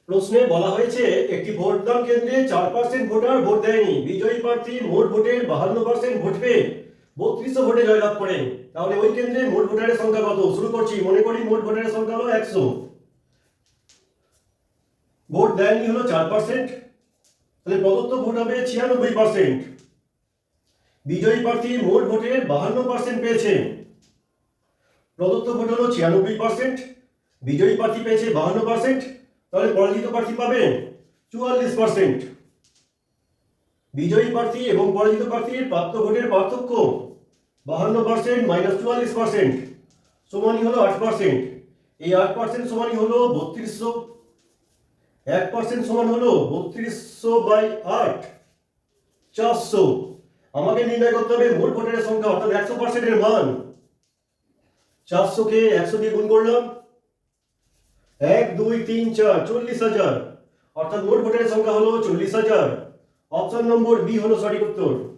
প্রশ্নে বলা হয়েছে একটি ভোটদান কেন্দ্রে 4% ভোটার ভোট দেয়নি, বিজয়ী প্রার্থী মোট ভোটের 52% ভোট পেয়ে 3200 ভোটে জয়লাভ করেন। তাহলে ওই কেন্দ্রে মোট ভোটারের সংখ্যা কত? শুরু করছি। মনে করি মোট ভোটারের সংখ্যা হলো 100, ভোট দেয়নি হলো 4%, তাহলে প্রদত্ত ভোট হবে 96%। বিজয়ী প্রার্থী মোট ভোটের 52% পেয়েছে, প্রদত্ত ভোট হলো 96%, বিজয়ী প্রার্থী পেয়েছে 52%, তাহলে পরাজিত প্রার্থী পাবে 44%। বিজয়ী প্রার্থী এবং পরাজিত প্রার্থীর প্রাপ্ত ভোটের পার্থক্য 52% মাইনাস 44% সমানই হলো 8%। এই 8% সমানই হলো 3200, 1% সমান হলো 3200 বাই 8, 400। আমাকে নির্ণয় করতে হবে মোট ভোটারের সংখ্যা, অর্থাৎ 100% এর মান। 400 কে 100 দিয়ে গুণ করলাম, 1 2 3 4, 40,000, অর্থাৎ মোট ভোটারের সংখ্যা হলো 40,000। অপশন নম্বর বি হলো সঠিক উত্তর।